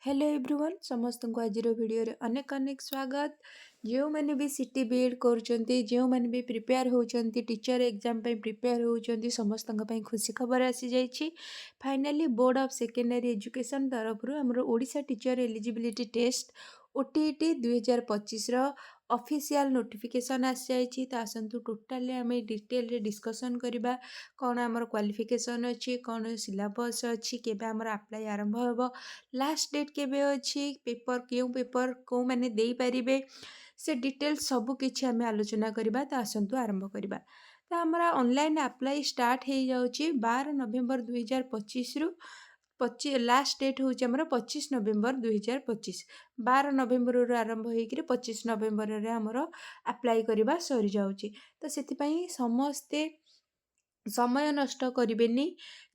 Hello everyone समस्त को आज वीडियो रे अनेक अनेक स्वागत। जो मैंने भी सिटी बीएड करुँचे जो मैंने भी प्रिपेयर होती टीचर एग्जाम प्रिपेयर होती समस्त खुशी खबर आसी जाइए। Finally board of secondary education तरफ आमर Odisha teacher eligibility test OTET 2025 official notification आसी तो आसतु टोटाली आम डिटेल रे डिस्कसन करवा कौन आमर क्वालिफिकेशन अच्छी कौन सिलेबस अच्छी केबे आमर अप्लाई आरंभ हो लास्ट डेट केबे अच्छी पेपर क्यों पेपर को मैंने दे पारिबे से डिटेल सब किछि आमे आलोचना करबा। तो आसंतु आरंभ करबा। तो हमारा ऑनलाइन अप्लाई स्टार्ट हो जाउची 12 नवेम्बर 2025 रु 25 लास्ट डेट हूँ आमर 25 नवेम्बर 2025। 12 नवेम्बर रु आरंभ होकर 25 नवेम्बर रे आमर अप्लाई करबा सरी जाउची। तो सेतिपई समस्ते समय नष्ट करेनि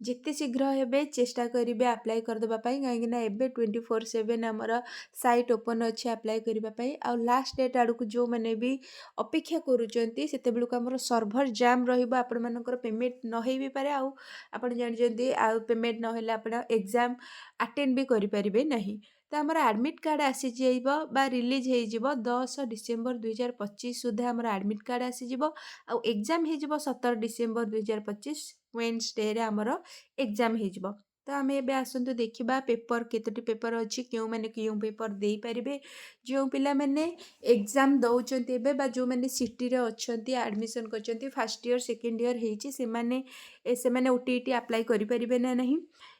जिते शीघ्र हेबे चेष्टा करेंगे अप्लाई करदेबा कहीं एबे 24/7 आमर साइट ओपन अच्छी अप्लाई करने आउ लास्ट डेट आड़ को जो मैंने भी अपेक्षा करुँच से आमर सर्भर जाम रपर पेमेंट न हो भी पारे आउ आप जानते आउ पेमेंट ना आप एग्जाम अटेंड भी करें नहीं। तो आमर एडमिट कार्ड आसी बा रिलीज हो 10 डिसेम्बर 2025 सुधा आमर एडमिट कार्ड आसीज आउ एग्जाम हो 17 डिसेम्बर 2025 वेडनेसडे आमर एग्जाम हो। तो आम एबे आसतु देखा पेपर केतोटी पेपर अच्छी क्यों मैंने क्यों पेपर दे पारिबे जो पिला मैंने एग्जाम दौरान एबे बा जो मैंने सिटी रे अच्छी एडमिशन कर फर्स्ट ईयर सेकेंड ईयर होती से मैंने OTET अप्लाई करें ना नहीं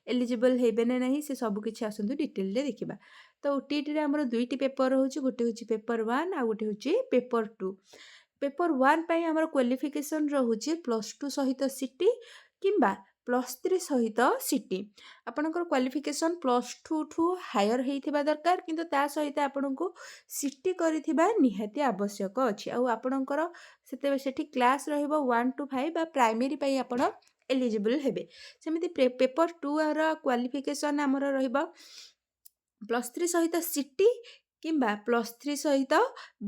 एलिजिबल हेबे ना नहीं से सब किसी आसतु डिटेल रे देखा। तो OTET रे आमर दुईटी पेपर हो गोटे हूँ पेपर 1 आ गोटे हूँ पेपर 2। पेपर 1 पाई आमर क्वालिफिकेशन रोचे +2 सहित सिटी किंबा +3 सहित सिटी आपणकर क्वालिफिकेशन +2 ठू हायर होइथिबा दरकार किंतु ता सहित आपनको सिटी करिथिबा निहाती आवश्यक अछि आ आपणकर सेठी क्लास रहइबो 1 to 5 बा प्राइमरी पाई आपण एलिजिबल हेबे। सेमिति पेपर 2 रा क्वालिफिकेशन आमर रहइबो +3 सहित सिटी किंबा +3 सहित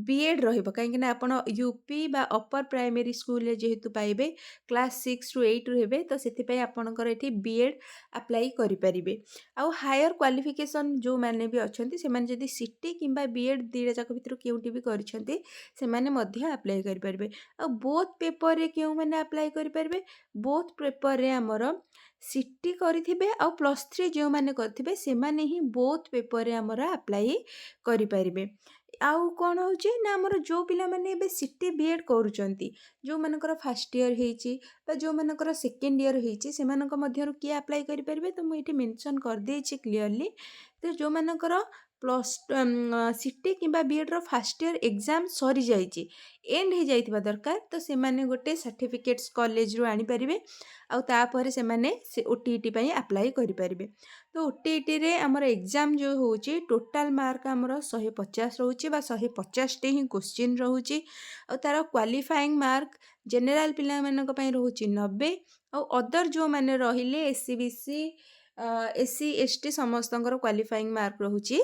बीएड रहिबो कहीं आपण यूपी बा अपर प्राइमरी स्कूल जेहेतु पाइबे क्लास 6 ରୁ 8 ରୁ हेबे तो सेति आपणकर एठी बीएड अप्लाई करि परिबे। आउ हायर क्वालिफिकेशन जो माने भी अछंती से माने जदी सिटी किंबा बीएड दीटा जाक भितर केउटी भी करछंती से माने मध्य अप्लाई करि परिबे। आ बोथ पेपर रे केउ माने अप्लाई करि परिबे बोथ पेपर रे हमर सिटी करिथिबे आ +3 जो माने करथिबे से माने ही बोथ पेपर रे हमर अप्लाई करि परिबे। आउ कौन होची ना हमर जो पिला माने एबे सिटी बीएड करूचंती जो मानकर फर्स्ट ईयर हेची बा जो मानकर सेकेंड ईयर हेची से मानक मध्यरु के अप्लाई करि परिबे तो मु एठी मेंशन कर देछि क्लियरली। तो जो मानकर प्लस सिटी किंबा BEd row first year exam सरी जाइछि एंड हो जाइथिबा दरकार तो से माने गोटे सर्टिफिकेट्स कॉलेज रो आनी परिबे आउ तापर से माने से OTET पई अप्लाई करि परिबे। तो OTET रे हमर एग्जाम जो होची टोटल मार्क हमर 150 रहउची बा 150 टे ही क्वेश्चन रहउची और तार क्वालिफाइंग मार्क जनरल पिला मानक पई रहउची 90 और अदर जो माने रहिले SC SC ST समस्तंकर क्वालिफाइंग मार्क रहउची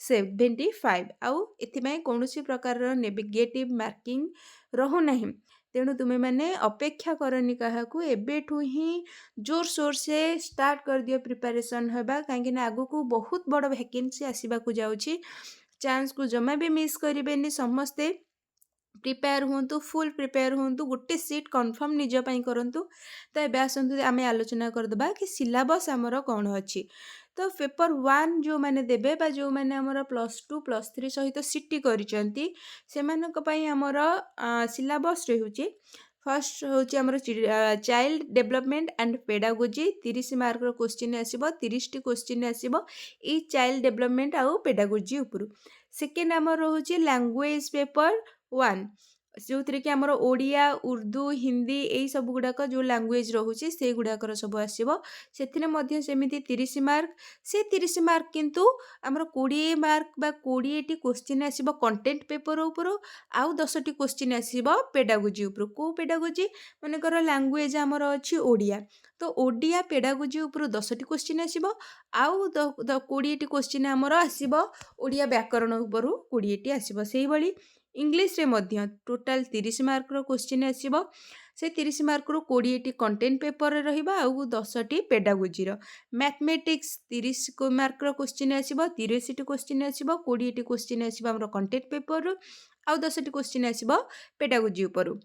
75 आउ एथिमै कोनोसी प्रकार नेगेटिव मार्किंग रहु नहीं। तेणु तुम्हें मैंने अपेक्षा करनी काहाकू एबेठू ही जोर सोर से स्टार्ट कर दियो प्रिपरेशन होबा कहीं आगु को बहुत बड़ वैकेंसी आसवा जाउची चांस को जमा भी मिस करेनि समस्ते प्रिपेयर हुंतु फुल प्रिपेयर हुंतु गोटे सीट कन्फर्म निज पई करंतु। तो एबे आसंतु आमे आलोचना करदबा कि सिलेबस हमर कोन अछि। तो पेपर 1 जो माने देबे बा जो माने हमर +2 +3 सहित सिटी करिसंती से मानक पई हमर सिलेबस रहउची फर्स्ट होची हमर child development and pedagogy 30 mark रो क्वेश्चन आसीबो 30 टी क्वेश्चन आसीबो ई चाइल्ड डेवलपमेंट आउ पेडागोजी ऊपर। सेकेंड हमर रहउची लैंग्वेज पेपर 1 जो थी कि आमर ओडिया उर्दू हिंदी यही सब गुड़ाक जो लैंग्वेज रोचे से गुड़ाकर सब आसो से सेमती 30 मार्क से 30 मार्क किंतु आमर 20 मार्क बा 20 टी क्वेश्चन आसो कंटेंट पेपर उपर आउ 10 टी क्वेश्चन आसो पेडागोजी उपर को पेडागोजी मानकर लैंग्वेज आमर अच्छी ओडिया तो ओडिया पेडागोजी उपर 10 टी क्वेश्चन आसो आउ 20 टी क्वेश्चन आमर आसो ओडिया व्याकरण उपर 20 टी आसो से इंग्लिश रे मध्य टोटाल 30 मार्क रो क्वेश्चन आसीबो से 30 मार्क रु 20टी कंटेंट पेपर रहिबा आउ 10टी पेडागोजी रो। मैथमेटिक्स 30 मार्क रो क्वेश्चन आसीबो, 83टी क्वेश्चन आसीबो, 20टी क्वेश्चन आसीबो हमरो कंटेंट पेपर रु आउ 10टी क्वेश्चन आसीबो पेडागोजी उपरु।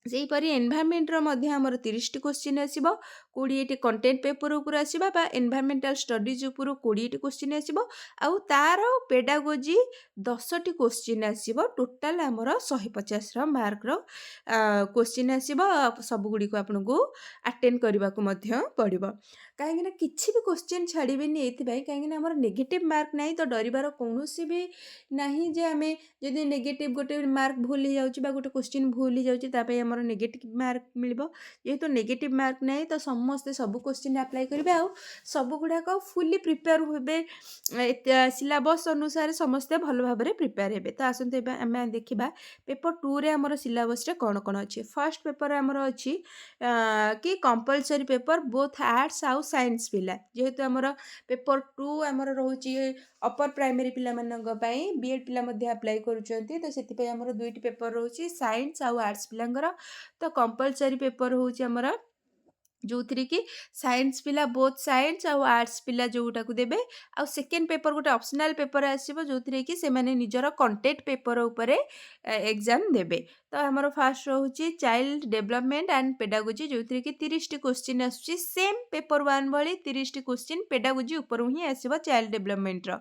सेहीपरि एनभायरनमेंटर मध्य आमर 30टी क्वेश्चन आसीबो, 20टी कंटेंट पेपर उपर आसीबा बा एनभायरनमेंटल स्टडीज उपर 20टी क्वेश्चन आसीबो आउ तार पेडागोजी 10टी क्वेश्चन आसीबो। टोटाल आमर 150 रो मार्क रो क्वेश्चन आसीबो। सब गुडी को आपनको अटेंड करबा को मध्य पड़िबो। काहेकि ना किछि भी क्वेश्चन छाड़िबेनी एथि भाई, काहेकि ना हमर नेगेटिव मार्क नाही तो डरिबार कोनोसी भी नाही जे हमें जदि नेगेटिव गोटे मार्क भूल हो जाउची बा गोटे क्वेश्चन भूल हो जाउची तापे हमर नेगेटिव मार्क मिलिबो। जेहेतु नेगेटिव मार्क नाही तो समस्त सब क्वेश्चन अप्लाई करिवे आउ सब गुडा को फुली प्रिपेयर होबे। सिलेबस अनुसार समस्त भल भाबरे प्रिपेयर हेबे। तो आसंते हमें देखिबा पेपर 2 रे हमर सिलेबस रे कोन कोन अछि। फर्स्ट पेपर हमर अछि कि कंपलसरी पेपर बोथ आर्ट्स आउ साइंस पिला। जेहेतु हमर पेपर 2 हमर रहउची अपर प्राइमरी पिला मानक पई बीएड पिला मध्ये अप्लाई करूचंती। तो सेति पई हमर दुईटी पेपर रहउची साइंस आउ आर्ट्स पिलांगर। तो कंपलसरी पेपर होउची हमर जो थ्री की साइंस पिला बोथ साइंस आउ आर्ट्स पिला जोटा को देबे। आउ सेकेंड पेपर गोटे ऑप्शनल पेपर आसीबो जो थ्री की से माने निजर कंटेंट पेपर उपरे एग्जाम देबे। तो हमर फर्स्ट रहउची चाइल्ड डेवलपमेंट एंड पेडागोजी जो थ्री की 30टी क्वेश्चन आसुची सेम पेपर 1 भली 30टी क्वेश्चन पेडागोजी ऊपर ही आसीबो चाइल्ड डेवलपमेंट रो।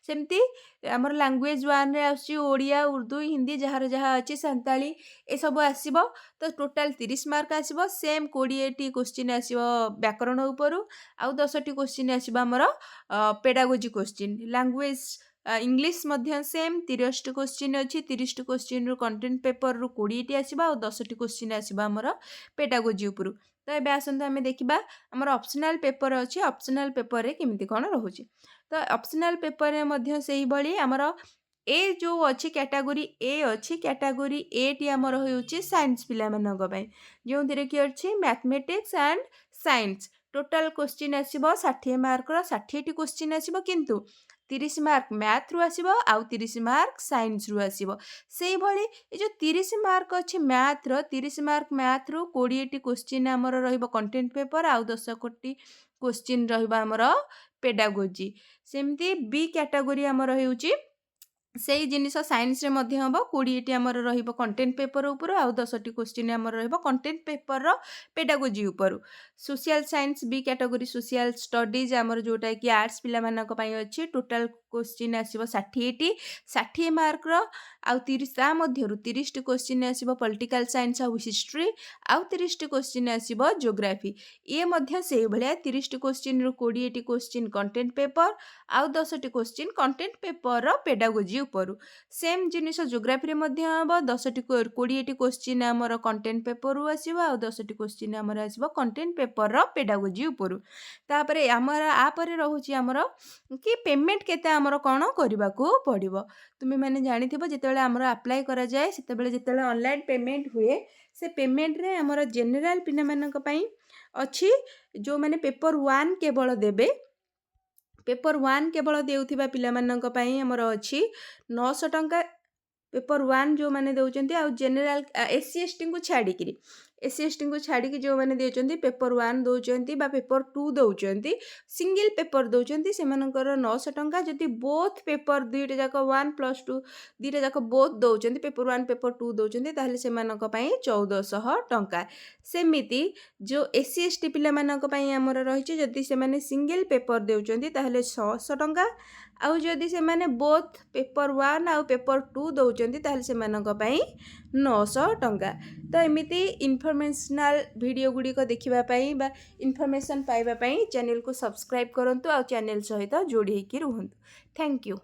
सेमती हमर लैंग्वेज 1 रे आसुची ओडिया उर्दू हिंदी जहार जहा अछि संताली ए सब आसीबो। तो टोटल 30 मार्क आसीबो। सेम 20टी क्वेश्चन आसीबो व्याकरण उपरु आउ 10टी क्वेश्चन आसीबो हमर पेडागोजी क्वेश्चन। लैंग्वेज इंग्लिश मध्य सेम 30टी क्वेश्चन अछि। 30टी क्वेश्चन रु कंटेंट पेपर रु 20टी आसीबा आउ 10टी क्वेश्चन आसीबा हमर पेडागोजी उपरु। तो एबे आसंत हमें देखिबा हमर ऑप्शनल पेपर अछि। ऑप्शनल पेपर रे केमिति कोन रहउची। तो ऑप्शनल पेपर रे मध्य सेही बळी हमर ए जो अछि कैटेगरी ए अछि। कैटेगरी ए टी हमर होउची साइंस पिला मानक पई जो दिरे की अछि mathematics and science. Total question आसीबो 60 मार्क रो 60टी क्वेश्चन आसीबो, किंतु 30 मार्क मैथ रु आसीबो आउ 30 मार्क साइंस रु आसीबो। सेही भली ए जो 30 मार्क अछि मैथ रो 30 मार्क मैथ रु 20टी क्वेश्चन हमर रहइबो कंटेंट पेपर आउ 10टी क्वेश्चन रहइबो हमर पेडागोजी। सेमती बी कैटेगरी हमर होउची सेही जिनिस साइंस रे मध्य हबो 20टी हमर रहिबो कंटेंट पेपर ऊपर आउ 10टी क्वेश्चन हमर रहिबो कंटेंट पेपर रो पेडागोजी ऊपर। Social science B category social studies हमर जोटा कि आर्ट्स पिला मानक पई अछि। टोटल क्वेश्चन आसीबो 60टी 60 मार्क रो आउ 30 ता मध्य रु 30टी क्वेश्चन आसीबो पॉलिटिकल साइंस आउ हिस्ट्री आउ 30टी क्वेश्चन आसीबो ज्योग्राफी। ए मध्य सेही भलिया 30टी क्वेश्चन रु 20टी क्वेश्चन कंटेंट पेपर आउ 10टी क्वेश्चन कंटेंट पेपर रो पेडागोजी ऊपर। सेम जिनिस ज्योग्राफी रे मध्य हबो 10टी 20टी क्वेश्चन हमर कंटेंट पेपर रु आसीबो आउ 10टी क्वेश्चन हमर आसीबो कंटेंट पेपर रो पेडागोजी ऊपर। तापरे हमर आ परे रहउची हमर कि पेमेंट केते हमर कोन करबा को पड़िबो। तुमे माने जानिथिबो जेतेबेले हमर अप्लाई करा जाय सेतेबेले जेतेबेले ऑनलाइन पेमेंट हुए से पेमेंट रे हमर जनरल पिना मानक पई अछि जो माने पेपर 1 केवल देबे। पेपर 1 केवल देउथिबा पिला मानक पई हमर अछि 900 टंका पेपर 1 जो माने देउचंती आउ जनरल एससी एसटी को छाडी किरी एससी एसटी को छाडी कि जो माने देउचंती पेपर 1 दोउचंती बा पेपर 2 दोउचंती सिंगल पेपर दोउचंती सेमानकर 900 टंका। जति बोथ पेपर दुईटा जाक 1 प्लस 2 दुईटा जाक बोथ दोउचंती पेपर 1 पेपर 2 दोउचंती ताहले सेमानक पई 1400 टंका। सेमिति जो एससी एसटी पिला मानक पई हमर रहिछि जति से माने सिंगल पेपर देउचंती ताहले 600 टंका आउ जदि से माने बोथ पेपर 1 आउ पेपर 2 दोउचंती ताहले से मानक पई 900 टंका। तो एमिति इन्फॉर्मेशनल वीडियो गुडी को देखिबा पई बा इन्फॉर्मेशन पाइबा पई चैनल को सब्सक्राइब करंतु आउ चैनल सहित जोडी हेकि रहंतु। Thank you.